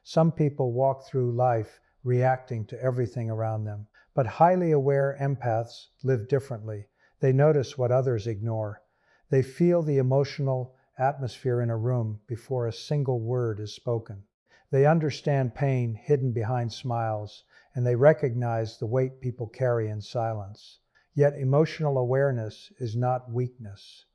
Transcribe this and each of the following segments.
Some people walk through life reacting to everything around them. But highly aware empaths live differently. They notice what others ignore. They feel the emotional atmosphere in a room before a single word is spoken. They understand pain hidden behind smiles, and they recognize the weight people carry in silence. Yet emotional awareness is not weakness.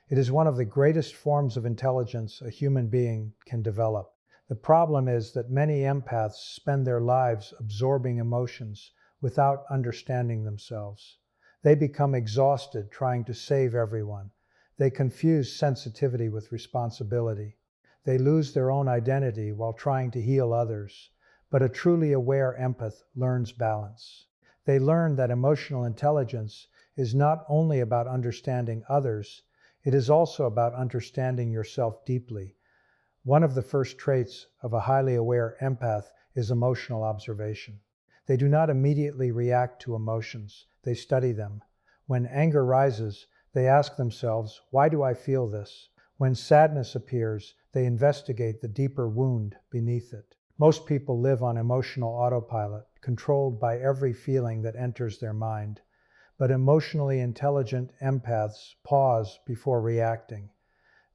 It is one of the greatest forms of intelligence a human being can develop. The problem is that many empaths spend their lives absorbing emotions without understanding themselves. They become exhausted trying to save everyone. They confuse sensitivity with responsibility. They lose their own identity while trying to heal others. But a truly aware empath learns balance. They learn that emotional intelligence is not only about understanding others, it is also about understanding yourself deeply. One of the first traits of a highly aware empath is emotional observation. They do not immediately react to emotions. They study them. When anger rises, they ask themselves, why do I feel this? When sadness appears, they investigate the deeper wound beneath it. Most people live on emotional autopilot, controlled by every feeling that enters their mind. But emotionally intelligent empaths pause before reacting.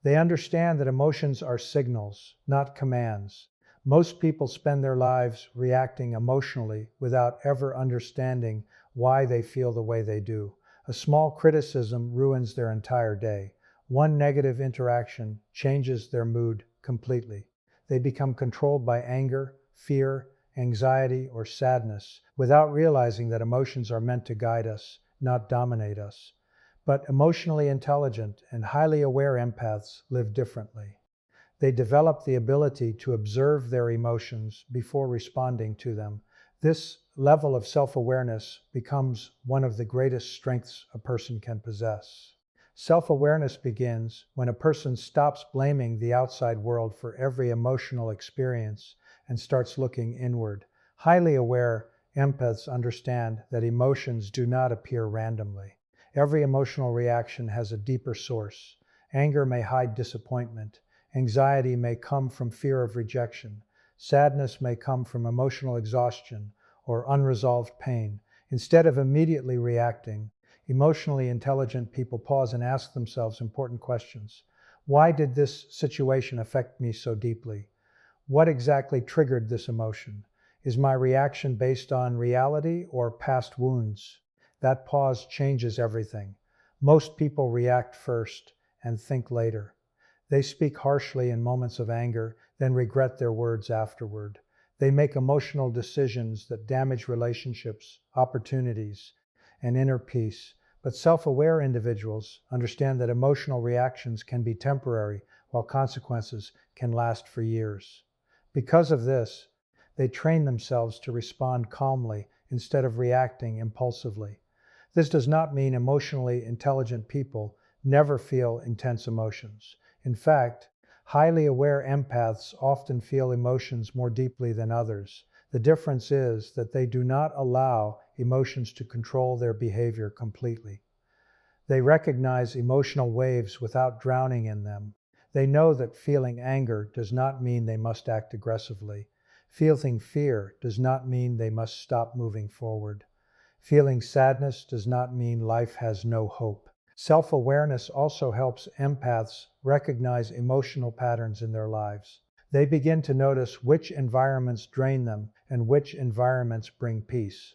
They understand that emotions are signals, not commands. Most people spend their lives reacting emotionally without ever understanding why they feel the way they do. A small criticism ruins their entire day. One negative interaction changes their mood completely. They become controlled by anger, fear, anxiety, or sadness without realizing that emotions are meant to guide us, not dominate us. But emotionally intelligent and highly aware empaths live differently. They develop the ability to observe their emotions before responding to them. This level of self-awareness becomes one of the greatest strengths a person can possess. Self-awareness begins when a person stops blaming the outside world for every emotional experience and starts looking inward. Highly aware empaths understand that emotions do not appear randomly. Every emotional reaction has a deeper source. Anger may hide disappointment. Anxiety may come from fear of rejection. Sadness may come from emotional exhaustion or unresolved pain. Instead of immediately reacting, emotionally intelligent people pause and ask themselves important questions. Why did this situation affect me so deeply? What exactly triggered this emotion? Is my reaction based on reality or past wounds? That pause changes everything. Most people react first and think later. They speak harshly in moments of anger, then regret their words afterward. They make emotional decisions that damage relationships, opportunities, and inner peace. But self-aware individuals understand that emotional reactions can be temporary, while consequences can last for years. Because of this, they train themselves to respond calmly instead of reacting impulsively. This does not mean emotionally intelligent people never feel intense emotions. In fact, highly aware empaths often feel emotions more deeply than others. The difference is that they do not allow emotions to control their behavior completely. They recognize emotional waves without drowning in them. They know that feeling anger does not mean they must act aggressively. Feeling fear does not mean they must stop moving forward. Feeling sadness does not mean life has no hope. Self-awareness also helps empaths recognize emotional patterns in their lives. They begin to notice which environments drain them and which environments bring peace.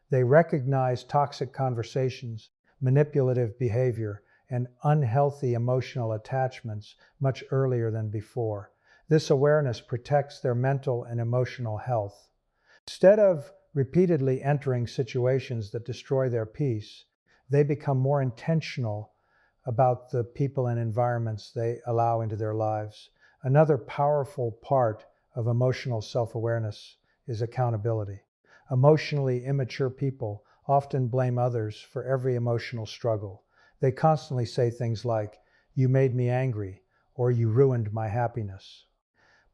They recognize toxic conversations, manipulative behavior, and unhealthy emotional attachments much earlier than before. This awareness protects their mental and emotional health. Instead of repeatedly entering situations that destroy their peace, they become more intentional about the people and environments they allow into their lives. Another powerful part of emotional self-awareness is accountability. Emotionally immature people often blame others for every emotional struggle. They constantly say things like, "You made me angry," or "You ruined my happiness."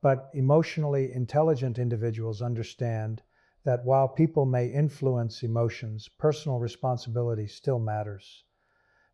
But emotionally intelligent individuals understand that while people may influence emotions, personal responsibility still matters.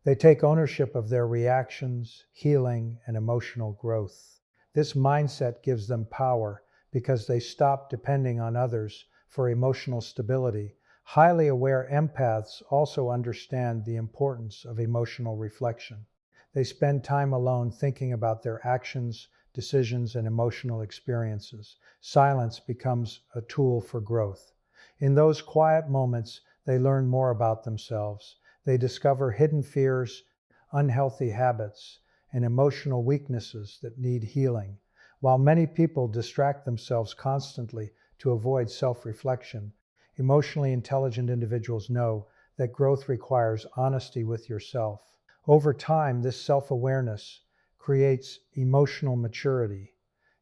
They take ownership of their reactions, healing, and emotional growth. This mindset gives them power because they stop depending on others for emotional stability. Highly aware empaths also understand the importance of emotional reflection. They spend time alone thinking about their actions, decisions, and emotional experiences. Silence becomes a tool for growth. In those quiet moments, they learn more about themselves. They discover hidden fears, unhealthy habits, and emotional weaknesses that need healing. While many people distract themselves constantly to avoid self-reflection, emotionally intelligent individuals know that growth requires honesty with yourself. Over time, this self-awareness creates emotional maturity.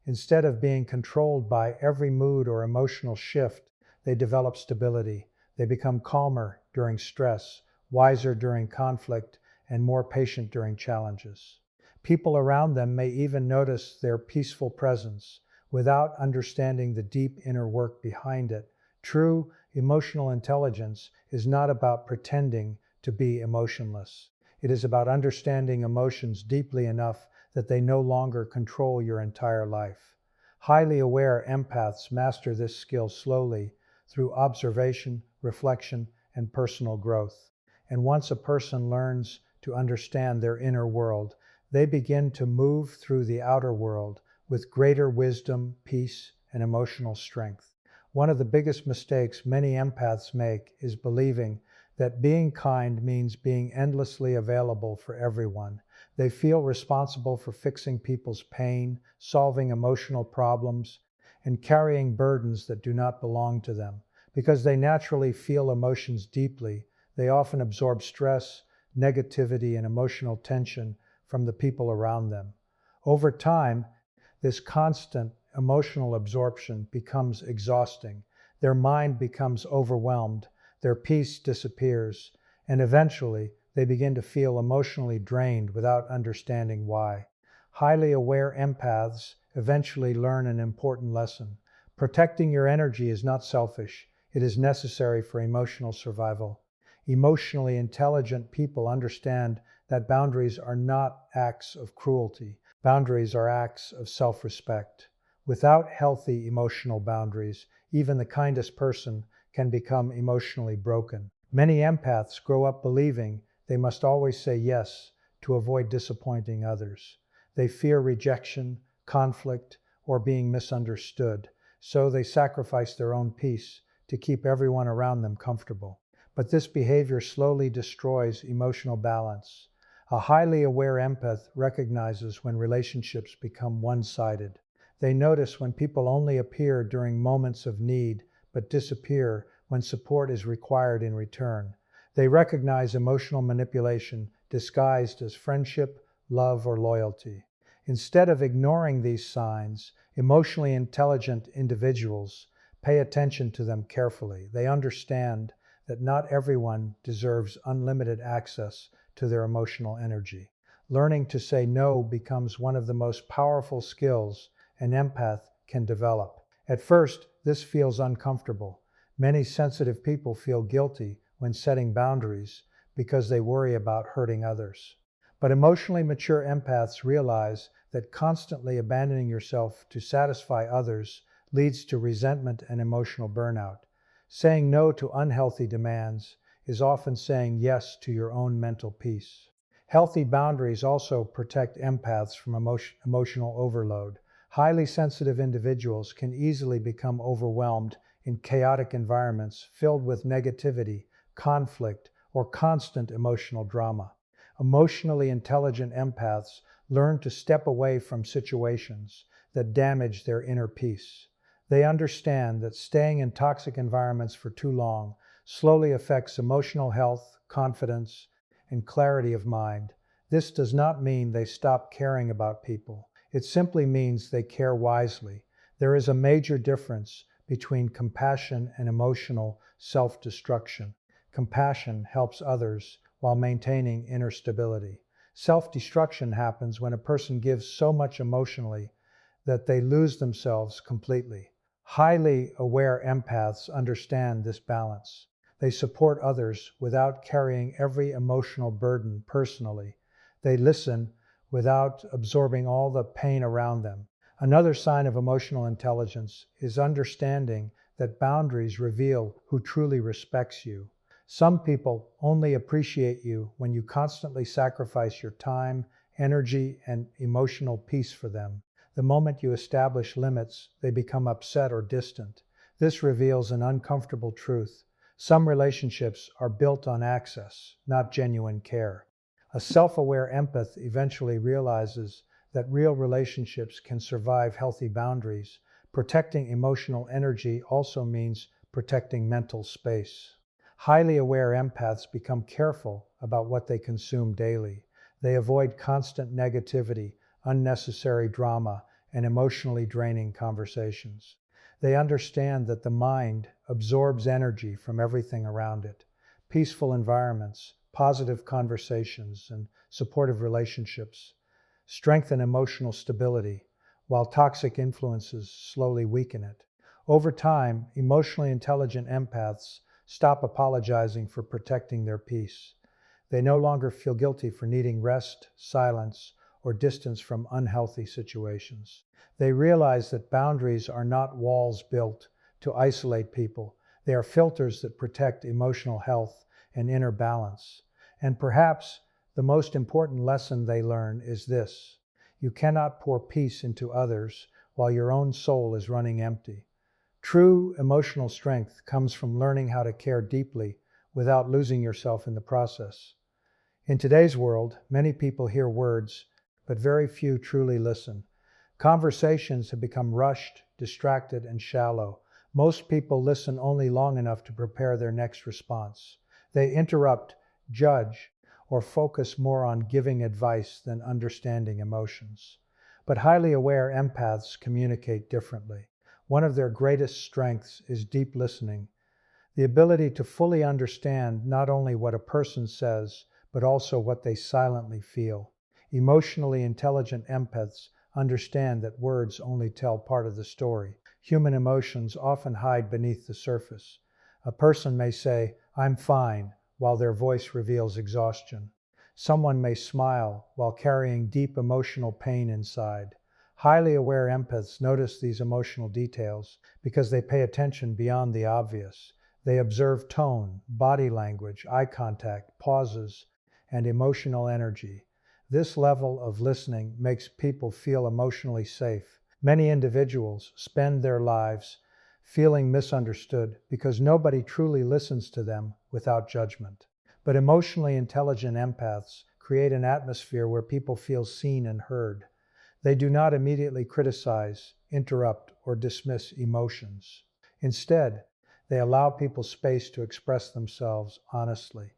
Instead of being controlled by every mood or emotional shift, they develop stability. They become calmer during stress, wiser during conflict, and more patient during challenges. People around them may even notice their peaceful presence without understanding the deep inner work behind it. True emotional intelligence is not about pretending to be emotionless. It is about understanding emotions deeply enough that they no longer control your entire life. Highly aware empaths master this skill slowly through observation, reflection, and personal growth. And once a person learns to understand their inner world, they begin to move through the outer world with greater wisdom, peace, and emotional strength. One of the biggest mistakes many empaths make is believing that being kind means being endlessly available for everyone. They feel responsible for fixing people's pain, solving emotional problems, and carrying burdens that do not belong to them. Because they naturally feel emotions deeply, they often absorb stress, negativity, and emotional tension from the people around them. Over time, this constant emotional absorption becomes exhausting. Their mind becomes overwhelmed, their peace disappears, and eventually they begin to feel emotionally drained without understanding why. Highly aware empaths eventually learn an important lesson. Protecting your energy is not selfish, it is necessary for emotional survival. Emotionally intelligent people understand that boundaries are not acts of cruelty. Boundaries are acts of self-respect. Without healthy emotional boundaries, even the kindest person can become emotionally broken. Many empaths grow up believing they must always say yes to avoid disappointing others. They fear rejection, conflict, or being misunderstood, so they sacrifice their own peace to keep everyone around them comfortable. But this behavior slowly destroys emotional balance. A highly aware empath recognizes when relationships become one-sided. They notice when people only appear during moments of need but disappear when support is required in return. They recognize emotional manipulation disguised as friendship, love, or loyalty. Instead of ignoring these signs, emotionally intelligent individuals pay attention to them carefully. They understand that not everyone deserves unlimited access to their emotional energy. Learning to say no becomes one of the most powerful skills an empath can develop. At first, this feels uncomfortable. Many sensitive people feel guilty when setting boundaries because they worry about hurting others. But emotionally mature empaths realize that constantly abandoning yourself to satisfy others leads to resentment and emotional burnout. Saying no to unhealthy demands is often saying yes to your own mental peace. Healthy boundaries also protect empaths from emotional overload. Highly sensitive individuals can easily become overwhelmed in chaotic environments filled with negativity, conflict, or constant emotional drama. Emotionally intelligent empaths learn to step away from situations that damage their inner peace. They understand that staying in toxic environments for too long slowly affects emotional health, confidence, and clarity of mind. This does not mean they stop caring about people. It simply means they care wisely. There is a major difference between compassion and emotional self-destruction. Compassion helps others while maintaining inner stability. Self-destruction happens when a person gives so much emotionally that they lose themselves completely. Highly aware empaths understand this balance. They support others without carrying every emotional burden personally. They listen without absorbing all the pain around them. Another sign of emotional intelligence is understanding that boundaries reveal who truly respects you. Some people only appreciate you when you constantly sacrifice your time, energy, and emotional peace for them. The moment you establish limits, they become upset or distant. This reveals an uncomfortable truth. Some relationships are built on access, not genuine care. A self-aware empath eventually realizes that real relationships can survive healthy boundaries. Protecting emotional energy also means protecting mental space. Highly aware empaths become careful about what they consume daily. They avoid constant negativity, unnecessary drama, and emotionally draining conversations. They understand that the mind absorbs energy from everything around it. Peaceful environments, positive conversations, and supportive relationships strengthen emotional stability, while toxic influences slowly weaken it. Over time, emotionally intelligent empaths stop apologizing for protecting their peace. They no longer feel guilty for needing rest, silence, or distance from unhealthy situations. They realize that boundaries are not walls built to isolate people. They are filters that protect emotional health and inner balance. And perhaps the most important lesson they learn is this: you cannot pour peace into others while your own soul is running empty. True emotional strength comes from learning how to care deeply without losing yourself in the process. In today's world, many people hear words, but very few truly listen. Conversations have become rushed, distracted, and shallow. Most people listen only long enough to prepare their next response. They interrupt, judge, or focus more on giving advice than understanding emotions. But highly aware empaths communicate differently. One of their greatest strengths is deep listening, the ability to fully understand not only what a person says, but also what they silently feel. Emotionally intelligent empaths understand that words only tell part of the story. Human emotions often hide beneath the surface. A person may say, "I'm fine," while their voice reveals exhaustion. Someone may smile while carrying deep emotional pain inside. Highly aware empaths notice these emotional details because they pay attention beyond the obvious. They observe tone, body language, eye contact, pauses, and emotional energy. This level of listening makes people feel emotionally safe. Many individuals spend their lives feeling misunderstood because nobody truly listens to them without judgment. But emotionally intelligent empaths create an atmosphere where people feel seen and heard. They do not immediately criticize, interrupt, or dismiss emotions. Instead, they allow people space to express themselves honestly.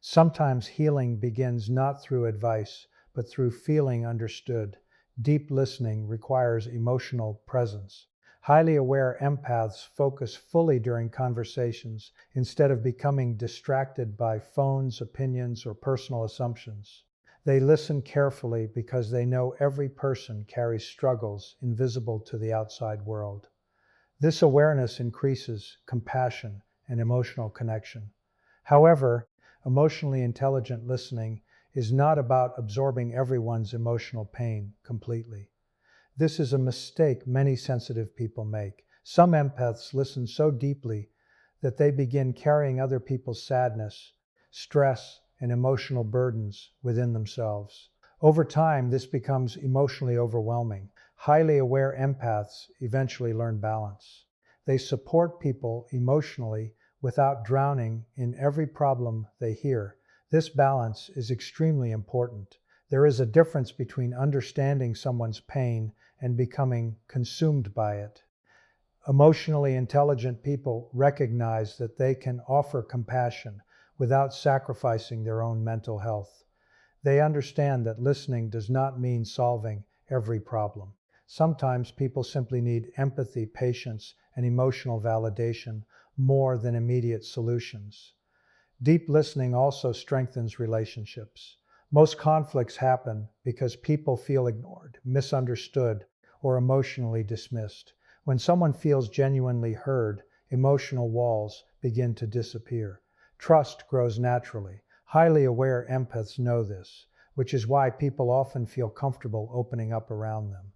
Sometimes healing begins not through advice, but through feeling understood. Deep listening requires emotional presence. Highly aware empaths focus fully during conversations instead of becoming distracted by phones, opinions, or personal assumptions. They listen carefully because they know every person carries struggles invisible to the outside world. This awareness increases compassion and emotional connection. However, emotionally intelligent listening is not about absorbing everyone's emotional pain completely. This is a mistake many sensitive people make. Some empaths listen so deeply that they begin carrying other people's sadness, stress, and emotional burdens within themselves. Over time, this becomes emotionally overwhelming. Highly aware empaths eventually learn balance. They support people emotionally without drowning in every problem they hear. This balance is extremely important. There is a difference between understanding someone's pain and becoming consumed by it. Emotionally intelligent people recognize that they can offer compassion without sacrificing their own mental health. They understand that listening does not mean solving every problem. Sometimes people simply need empathy, patience, and emotional validation more than immediate solutions. Deep listening also strengthens relationships. Most conflicts happen because people feel ignored, misunderstood, or emotionally dismissed. When someone feels genuinely heard, emotional walls begin to disappear. Trust grows naturally. Highly aware empaths know this, which is why people often feel comfortable opening up around them.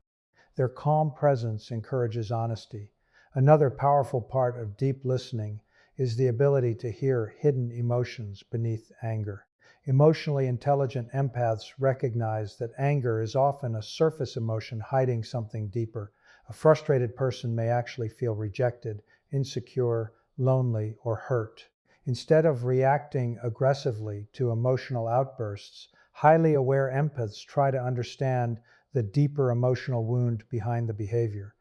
Their calm presence encourages honesty. Another powerful part of deep listening is the ability to hear hidden emotions beneath anger. Emotionally intelligent empaths recognize that anger is often a surface emotion hiding something deeper. A frustrated person may actually feel rejected, insecure, lonely, or hurt. Instead of reacting aggressively to emotional outbursts, highly aware empaths try to understand the deeper emotional wound behind the behavior.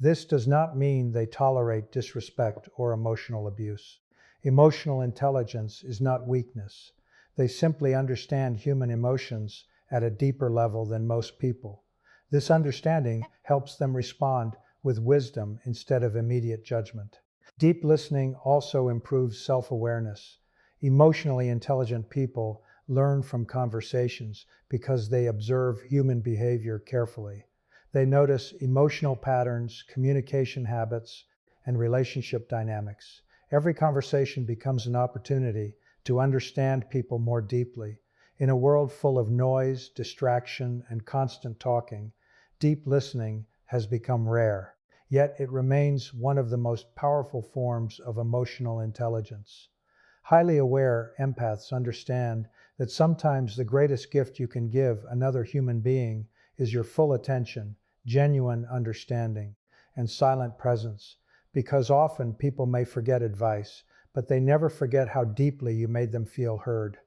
This does not mean they tolerate disrespect or emotional abuse. Emotional intelligence is not weakness. They simply understand human emotions at a deeper level than most people. This understanding helps them respond with wisdom instead of immediate judgment. Deep listening also improves self-awareness. Emotionally intelligent people learn from conversations because they observe human behavior carefully. They notice emotional patterns, communication habits, and relationship dynamics. Every conversation becomes an opportunity to understand people more deeply. In a world full of noise, distraction, and constant talking, deep listening has become rare. Yet it remains one of the most powerful forms of emotional intelligence. Highly aware empaths understand that sometimes the greatest gift you can give another human being is your full attention, genuine understanding, and silent presence, because often people may forget advice, but they never forget how deeply you made them feel heard.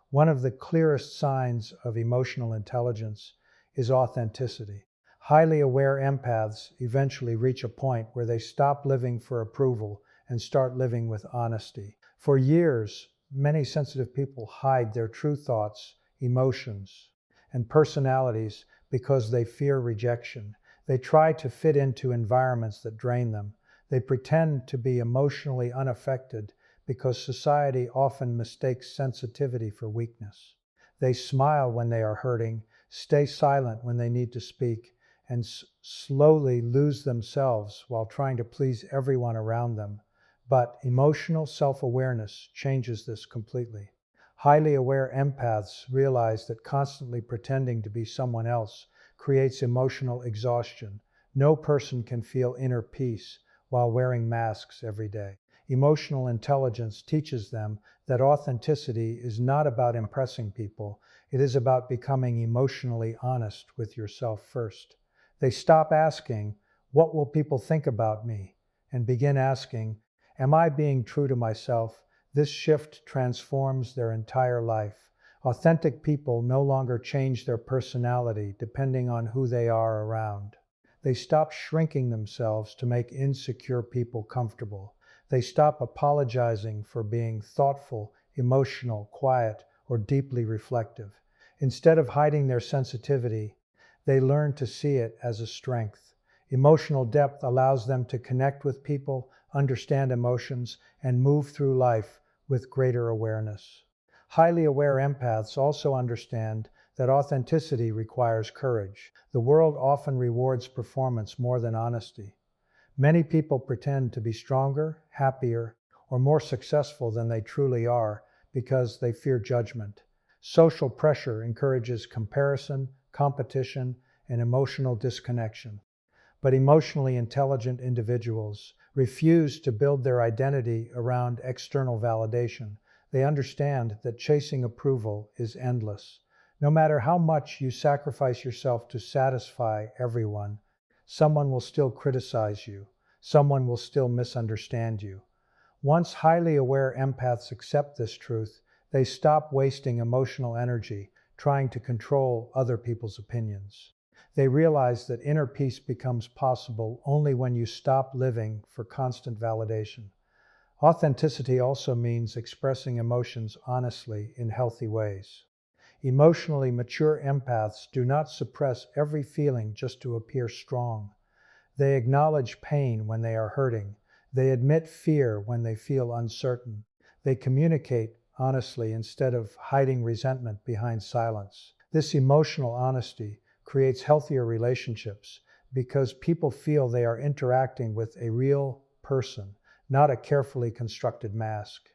One of the clearest signs of emotional intelligence is authenticity. Highly aware empaths eventually reach a point where they stop living for approval and start living with honesty. For years, many sensitive people hide their true thoughts, emotions, and personalities because they fear rejection. They try to fit into environments that drain them. They pretend to be emotionally unaffected because society often mistakes sensitivity for weakness. They smile when they are hurting, stay silent when they need to speak, and slowly lose themselves while trying to please everyone around them. But emotional self-awareness changes this completely. Highly aware empaths realize that constantly pretending to be someone else creates emotional exhaustion. No person can feel inner peace while wearing masks every day. Emotional intelligence teaches them that authenticity is not about impressing people. It is about becoming emotionally honest with yourself first. They stop asking, "What will people think about me?" and begin asking, "Am I being true to myself?" This shift transforms their entire life. Authentic people no longer change their personality depending on who they are around. They stop shrinking themselves to make insecure people comfortable. They stop apologizing for being thoughtful, emotional, quiet, or deeply reflective. Instead of hiding their sensitivity, they learn to see it as a strength. Emotional depth allows them to connect with people, understand emotions, and move through life with greater awareness. Highly aware empaths also understand that authenticity requires courage. The world often rewards performance more than honesty. Many people pretend to be stronger, happier, or more successful than they truly are because they fear judgment. Social pressure encourages comparison, competition, and emotional disconnection. But emotionally intelligent individuals refuse to build their identity around external validation. They understand that chasing approval is endless. No matter how much you sacrifice yourself to satisfy everyone, someone will still criticize you. Someone will still misunderstand you. Once highly aware empaths accept this truth, they stop wasting emotional energy trying to control other people's opinions. They realize that inner peace becomes possible only when you stop living for constant validation. Authenticity also means expressing emotions honestly in healthy ways. Emotionally mature empaths do not suppress every feeling just to appear strong. They acknowledge pain when they are hurting. They admit fear when they feel uncertain. They communicate honestly instead of hiding resentment behind silence. This emotional honesty creates healthier relationships because people feel they are interacting with a real person, not a carefully constructed mask.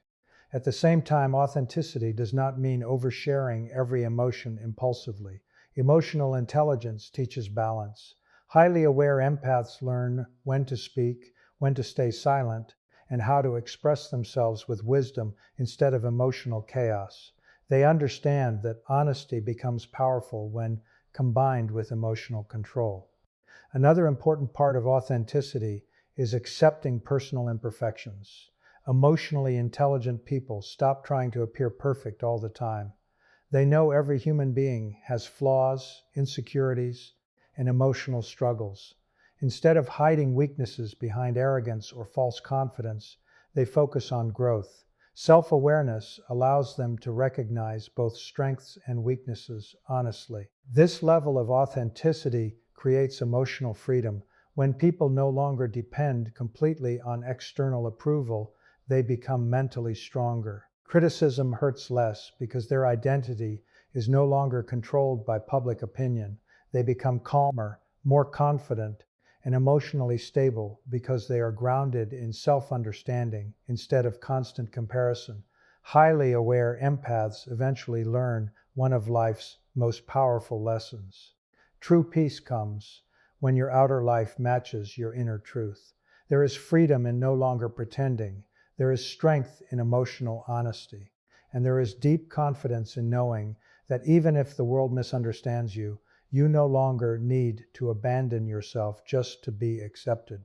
At the same time, authenticity does not mean oversharing every emotion impulsively. Emotional intelligence teaches balance. Highly aware empaths learn when to speak, when to stay silent, and how to express themselves with wisdom instead of emotional chaos. They understand that honesty becomes powerful when combined with emotional control. Another important part of authenticity is accepting personal imperfections. Emotionally intelligent people stop trying to appear perfect all the time. They know every human being has flaws, insecurities, and emotional struggles. Instead of hiding weaknesses behind arrogance or false confidence, they focus on growth. Self-awareness allows them to recognize both strengths and weaknesses honestly. This level of authenticity creates emotional freedom. When people no longer depend completely on external approval, they become mentally stronger. Criticism hurts less because their identity is no longer controlled by public opinion. They become calmer, more confident, and emotionally stable because they are grounded in self-understanding instead of constant comparison. Highly aware empaths eventually learn one of life's most powerful lessons. True peace comes when your outer life matches your inner truth. There is freedom in no longer pretending. There is strength in emotional honesty. And there is deep confidence in knowing that even if the world misunderstands you, you no longer need to abandon yourself just to be accepted.